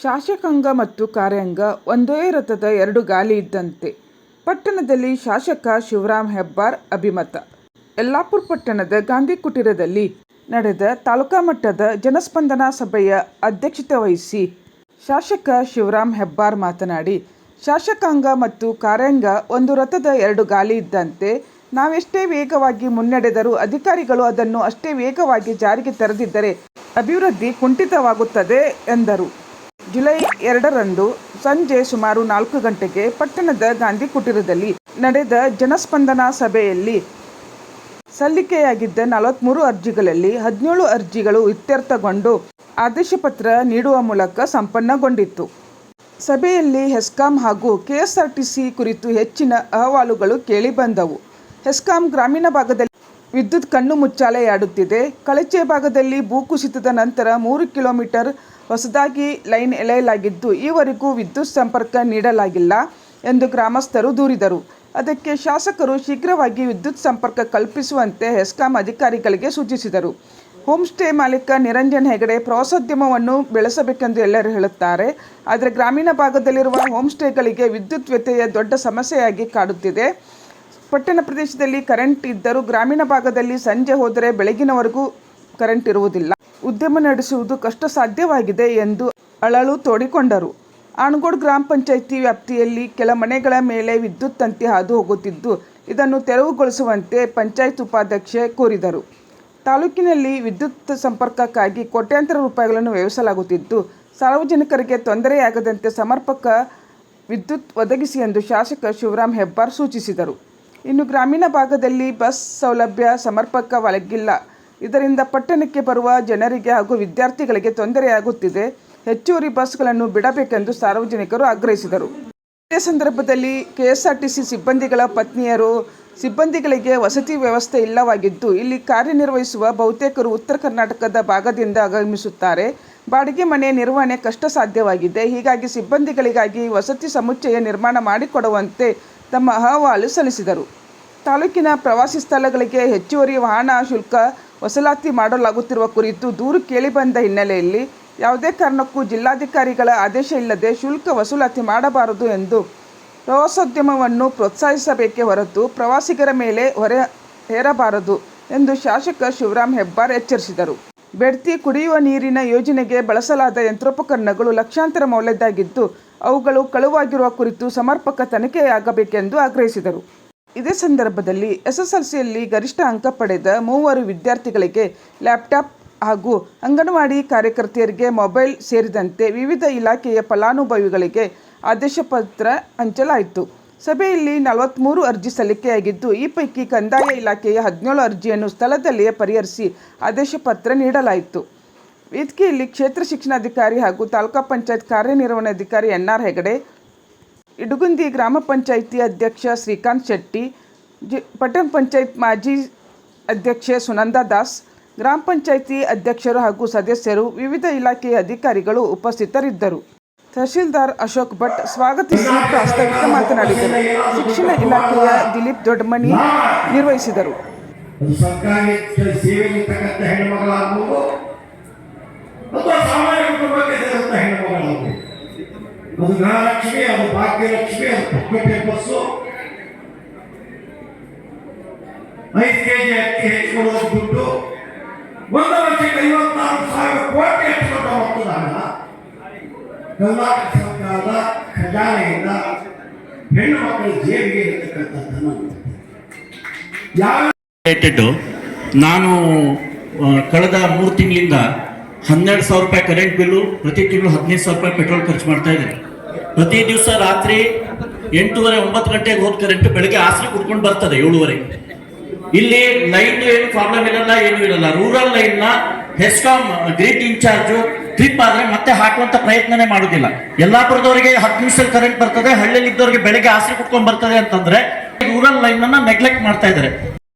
ಶಾಸಕಾಂಗ ಮತ್ತು ಕಾರ್ಯಾಂಗ ಒಂದೇ ರಥದ ಎರಡು ಗಾಲಿ ಇದ್ದಂತೆ. ಪಟ್ಟಣದಲ್ಲಿ ಶಾಸಕ ಶಿವರಾಮ್ ಹೆಬ್ಬಾರ್ ಅಭಿಮತ. ಯಲ್ಲಾಪುರ ಪಟ್ಟಣದ ಗಾಂಧಿ ಕುಟೀರದಲ್ಲಿ ನಡೆದ ತಾಲೂಕಾ ಮಟ್ಟದ ಜನಸ್ಪಂದನ ಸಭೆಯ ಅಧ್ಯಕ್ಷತೆ ವಹಿಸಿ ಶಾಸಕ ಶಿವರಾಮ್ ಹೆಬ್ಬಾರ್ ಮಾತನಾಡಿ, ಶಾಸಕಾಂಗ ಮತ್ತು ಕಾರ್ಯಾಂಗ ಒಂದು ರಥದ ಎರಡು ಗಾಲಿ ಇದ್ದಂತೆ. ನಾವೆಷ್ಟೇ ವೇಗವಾಗಿ ಮುನ್ನಡೆದರೂ ಅಧಿಕಾರಿಗಳು ಅದನ್ನು ಅಷ್ಟೇ ವೇಗವಾಗಿ ಜಾರಿಗೆ ತರದಿದ್ದರೆ ಅಭಿವೃದ್ಧಿ ಕುಂಠಿತವಾಗುತ್ತದೆ ಎಂದರು. ಜುಲೈ 2ರಂದು ಸಂಜೆ ಸುಮಾರು 4 ಗಂಟೆಗೆ ಪಟ್ಟಣದ ಗಾಂಧಿ ಕುಟೀರದಲ್ಲಿ ನಡೆದ ಜನಸ್ಪಂದನ ಸಭೆಯಲ್ಲಿ ಸಲ್ಲಿಕೆಯಾಗಿದ್ದ 43 ಅರ್ಜಿಗಳಲ್ಲಿ 17 ಅರ್ಜಿಗಳು ಇತ್ಯರ್ಥಗೊಂಡು ಆದೇಶ ಪತ್ರ ನೀಡುವ ಮೂಲಕ ಸಂಪನ್ನಗೊಂಡಿತ್ತು. ಸಭೆಯಲ್ಲಿ ಹೆಸ್ಕಾಂ ಹಾಗೂ ಕೆಎಸ್ಆರ್ಟಿಸಿ ಕುರಿತು ಹೆಚ್ಚಿನ ಅಹವಾಲುಗಳು ಕೇಳಿಬಂದವು. ಹೆಸ್ಕಾಂ ಗ್ರಾಮೀಣ ಭಾಗದಲ್ಲಿ ವಿದ್ಯುತ್ ಕಣ್ಣು ಮುಚ್ಚಾಲೆಯಾಡುತ್ತಿದೆ. ಕಳಚೆ ಭಾಗದಲ್ಲಿ ಭೂಕುಸಿತದ ನಂತರ 3 ಕಿಲೋಮೀಟರ್ ಹೊಸದಾಗಿ ಲೈನ್ ಎಳೆಯಲಾಗಿದ್ದು ಈವರೆಗೂ ವಿದ್ಯುತ್ ಸಂಪರ್ಕ ನೀಡಲಾಗಿಲ್ಲ ಎಂದು ಗ್ರಾಮಸ್ಥರು ದೂರಿದರು. ಅದಕ್ಕೆ ಶಾಸಕರು ಶೀಘ್ರವಾಗಿ ವಿದ್ಯುತ್ ಸಂಪರ್ಕ ಕಲ್ಪಿಸುವಂತೆ ಹೆಸ್ಕಾಂ ಅಧಿಕಾರಿಗಳಿಗೆ ಸೂಚಿಸಿದರು. ಹೋಮ್ ಸ್ಟೇ ಮಾಲೀಕ ನಿರಂಜನ್ ಹೆಗಡೆ ಪ್ರವಾಸೋದ್ಯಮವನ್ನು ಬೆಳೆಸಬೇಕೆಂದು ಎಲ್ಲರೂ ಹೇಳುತ್ತಾರೆ. ಆದರೆ ಗ್ರಾಮೀಣ ಭಾಗದಲ್ಲಿರುವ ಹೋಮ್ ಸ್ಟೇಗಳಿಗೆ ವಿದ್ಯುತ್ ವ್ಯತ್ಯಯ ದೊಡ್ಡ ಸಮಸ್ಯೆಯಾಗಿ ಕಾಡುತ್ತಿದೆ. ಪಟ್ಟಣ ಪ್ರದೇಶದಲ್ಲಿ ಕರೆಂಟ್ ಇದ್ದರೂ ಗ್ರಾಮೀಣ ಭಾಗದಲ್ಲಿ ಸಂಜೆ ಹೋದರೆ ಬೆಳಗಿನವರೆಗೂ ಕರೆಂಟ್ ಇರುವುದಿಲ್ಲ. ಉದ್ಯಮ ನಡೆಸುವುದು ಕಷ್ಟ ಸಾಧ್ಯವಾಗಿದೆ ಎಂದು ಅಳಲು ತೋಡಿಕೊಂಡರು. ಆನಗೋಡು ಗ್ರಾಮ ಪಂಚಾಯಿತಿ ವ್ಯಾಪ್ತಿಯಲ್ಲಿ ಕೆಲ ಮನೆಗಳ ಮೇಲೆ ವಿದ್ಯುತ್ ತಂತಿ ಹಾದು ಹೋಗುತ್ತಿದ್ದು ಇದನ್ನು ತೆರವುಗೊಳಿಸುವಂತೆ ಪಂಚಾಯತ್ ಉಪಾಧ್ಯಕ್ಷೆ ಕೋರಿದರು. ತಾಲೂಕಿನಲ್ಲಿ ವಿದ್ಯುತ್ ಸಂಪರ್ಕಕ್ಕಾಗಿ ಕೋಟ್ಯಾಂತರ ರೂಪಾಯಿಗಳನ್ನು ವ್ಯಯಿಸಲಾಗುತ್ತಿದ್ದು ಸಾರ್ವಜನಿಕರಿಗೆ ತೊಂದರೆಯಾಗದಂತೆ ಸಮರ್ಪಕ ವಿದ್ಯುತ್ ಒದಗಿಸಿ ಎಂದು ಶಾಸಕ ಶಿವರಾಮ್ ಹೆಬ್ಬಾರ್ ಸೂಚಿಸಿದರು. ಇನ್ನು ಗ್ರಾಮೀಣ ಭಾಗದಲ್ಲಿ ಬಸ್ ಸೌಲಭ್ಯ ಸಮರ್ಪಕವಾಗಿಲ್ಲ. ಇದರಿಂದ ಪಟ್ಟಣಕ್ಕೆ ಬರುವ ಜನರಿಗೆ ಹಾಗೂ ವಿದ್ಯಾರ್ಥಿಗಳಿಗೆ ತೊಂದರೆಯಾಗುತ್ತಿದೆ. ಹೆಚ್ಚುವರಿ ಬಸ್ಗಳನ್ನು ಬಿಡಬೇಕೆಂದು ಸಾರ್ವಜನಿಕರು ಆಗ್ರಹಿಸಿದರು. ಇದೇ ಸಂದರ್ಭದಲ್ಲಿ ಕೆಎಸ್ಆರ್ಟಿಸಿ ಸಿಬ್ಬಂದಿಗಳ ಪತ್ನಿಯರು ಸಿಬ್ಬಂದಿಗಳಿಗೆ ವಸತಿ ವ್ಯವಸ್ಥೆ ಇಲ್ಲವಾಗಿದ್ದು ಇಲ್ಲಿ ಕಾರ್ಯನಿರ್ವಹಿಸುವ ಬಹುತೇಕರು ಉತ್ತರ ಕರ್ನಾಟಕದ ಭಾಗದಿಂದ ಆಗಮಿಸುತ್ತಾರೆ. ಬಾಡಿಗೆ ಮನೆ ನಿರ್ವಹಣೆ ಕಷ್ಟ ಸಾಧ್ಯವಾಗಿದೆ. ಹೀಗಾಗಿ ಸಿಬ್ಬಂದಿಗಳಿಗಾಗಿ ವಸತಿ ಸಮುಚ್ಚಯ ನಿರ್ಮಾಣ ಮಾಡಿಕೊಡುವಂತೆ ತಮ್ಮ ಅಹವಾಲು ಸಲ್ಲಿಸಿದರು. ತಾಲೂಕಿನ ಪ್ರವಾಸಿ ಸ್ಥಳಗಳಿಗೆ ಹೆಚ್ಚುವರಿ ವಾಹನ ಶುಲ್ಕ ವಸೂಲಾತಿ ಮಾಡಲಾಗುತ್ತಿರುವ ಕುರಿತು ದೂರು ಕೇಳಿಬಂದ ಹಿನ್ನೆಲೆಯಲ್ಲಿ ಯಾವುದೇ ಕಾರಣಕ್ಕೂ ಜಿಲ್ಲಾಧಿಕಾರಿಗಳ ಆದೇಶ ಇಲ್ಲದೆ ಶುಲ್ಕ ವಸೂಲಾತಿ ಮಾಡಬಾರದು ಎಂದು ಪ್ರವಾಸೋದ್ಯಮವನ್ನು ಪ್ರೋತ್ಸಾಹಿಸಬೇಕೇ ಹೊರತು ಪ್ರವಾಸಿಗರ ಮೇಲೆ ಹೊರೆ ಹೇರಬಾರದು ಎಂದು ಶಾಸಕ ಶಿವರಾಮ್ ಹೆಬ್ಬಾರ್ ಎಚ್ಚರಿಸಿದರು. ಬೆಡ್ತಿ ಕುಡಿಯುವ ನೀರಿನ ಯೋಜನೆಗೆ ಬಳಸಲಾದ ಯಂತ್ರೋಪಕರಣಗಳು ಲಕ್ಷಾಂತರ ಮೌಲ್ಯದ್ದಾಗಿದ್ದು ಅವುಗಳು ಕಳುವಾಗಿರುವ ಕುರಿತು ಸಮರ್ಪಕ ತನಿಖೆಯಾಗಬೇಕೆಂದು ಆಗ್ರಹಿಸಿದರು. ಇದೇ ಸಂದರ್ಭದಲ್ಲಿ ಎಸ್ಎಸ್ಎಲ್ಸಿಯಲ್ಲಿ ಗರಿಷ್ಠ ಅಂಕ ಪಡೆದ 3 ವಿದ್ಯಾರ್ಥಿಗಳಿಗೆ ಲ್ಯಾಪ್ಟಾಪ್ ಹಾಗೂ ಅಂಗನವಾಡಿ ಕಾರ್ಯಕರ್ತೆಯರಿಗೆ ಮೊಬೈಲ್ ಸೇರಿದಂತೆ ವಿವಿಧ ಇಲಾಖೆಯ ಫಲಾನುಭವಿಗಳಿಗೆ ಆದೇಶ ಪತ್ರ ಹಂಚಲಾಯಿತು. ಸಭೆಯಲ್ಲಿ 43 ಅರ್ಜಿ ಸಲ್ಲಿಕೆಯಾಗಿದ್ದು ಈ ಪೈಕಿ ಕಂದಾಯ ಇಲಾಖೆಯ 17 ಅರ್ಜಿಯನ್ನು ಸ್ಥಳದಲ್ಲಿಯೇ ಪರಿಹರಿಸಿ ಆದೇಶ ಪತ್ರ ನೀಡಲಾಯಿತು. ವೇದಿಕೆಯಲ್ಲಿ ಕ್ಷೇತ್ರ ಶಿಕ್ಷಣಾಧಿಕಾರಿ ಹಾಗೂ ತಾಲೂಕಾ ಪಂಚಾಯತ್ ಕಾರ್ಯನಿರ್ವಹಣಾಧಿಕಾರಿ ಎನ್ಆರ್ ಹೆಗಡೆ, ಇಡಗುಂದಿ ಗ್ರಾಮ ಪಂಚಾಯಿತಿ ಅಧ್ಯಕ್ಷ ಶ್ರೀಕಾಂತ್ ಶೆಟ್ಟಿ, ಪಟ್ಟಣ ಪಂಚಾಯತ್ ಮಾಜಿ ಅಧ್ಯಕ್ಷೆ ಸುನಂದಾ ದಾಸ್, ಗ್ರಾಮ ಪಂಚಾಯಿತಿ ಅಧ್ಯಕ್ಷರು ಹಾಗೂ ಸದಸ್ಯರು, ವಿವಿಧ ಇಲಾಖೆಯ ಅಧಿಕಾರಿಗಳು ಉಪಸ್ಥಿತರಿದ್ದರು. ತಹಶೀಲ್ದಾರ್ ಅಶೋಕ್ ಭಟ್ ಸ್ವಾಗತಿಸಿ ಪ್ರಾಸ್ತಾವಿಕ ಮಾತನಾಡಿದರು. ಶಿಕ್ಷಣ ಇಲಾಖೆಯ ದಿಲೀಪ್ ದೊಡ್ಡಮನಿ ನಿರ್ವಹಿಸಿದರು. ಅದು ಗೃಹಲಕ್ಷ್ಮಿ, ಅದು ಭಾಗ್ಯಲಕ್ಷ್ಮಿ, ಅದು ಪುಕ್ಕಟೆ ಬಸ್ಸು, 5 ಕೆಜಿ ಅಕ್ಕಿ ಹೆಚ್ಚಿಕೊಳ್ಳುವ ದುಡ್ಡು, 1 ವರ್ಷಕ್ಕೆ 54,000 ಕೋಟಿ ಹೆಚ್ಚಿಕೊಂಡ ಮೊತ್ತದಾಗ ಕರ್ನಾಟಕ ಸರ್ಕಾರದ ಖಜಾನೆಯಿಂದ ಹೆಣ್ಣು ಮಕ್ಕಳ ಜೇಬಿಗೆ ಇರತಕ್ಕಂಥದ್ದನ್ನು ನಾನು ಕಳೆದ 3 ತಿಂಗಳಿಂದ 12,000 ರೂಪಾಯಿ ಕರೆಂಟ್ ಬಿಲ್ಲು, ಪ್ರತಿ ತಿಂಗಳು 15,000 ರೂಪಾಯಿ ಪೆಟ್ರೋಲ್ ಖರ್ಚು ಮಾಡ್ತಾ ಇದ್ದೀನಿ. ಪ್ರತಿ ದಿವಸ ರಾತ್ರಿ 8:30-9 ಗಂಟೆಗೆ ಹೋದ ಕರೆಂಟ್ ಬೆಳಗ್ಗೆ ಆಸರೆ ಕುಡ್ಕೊಂಡು ಬರ್ತದೆ 7:30. ಇಲ್ಲಿ ಲೈನ್ ಏನು ಪ್ರಾಬ್ಲಮ್ ಇರಲ್ಲ, ಏನು ಇರಲ್ಲ. ರೂರಲ್ ಲೈನ್ನ ಹೆಸ್ಕಾಂ ಗ್ರಿಡ್ ಇನ್ಚಾರ್ಜು ಟ್ರಿಪ್ ಆದ್ರೆ ಮತ್ತೆ ಹಾಕುವಂತ ಪ್ರಯತ್ನನೇ ಮಾಡೋದಿಲ್ಲ. ಯಲ್ಲಾಪುರದವರಿಗೆ 10 ನಿಮಿಷದಲ್ಲಿ ಕರೆಂಟ್ ಬರ್ತದೆ, ಹಳ್ಳಿಯಲ್ಲಿ ಇದ್ದವರಿಗೆ ಬೆಳಗ್ಗೆ ಆಸರೆ ಕುಡ್ಕೊಂಡು ಬರ್ತದೆ ಅಂತಂದ್ರೆ ರೂರಲ್ ಲೈನ್ ಅನ್ನ ನೆಗ್ಲೆಕ್ಟ್ ಮಾಡ್ತಾ ಇದ್ದಾರೆ.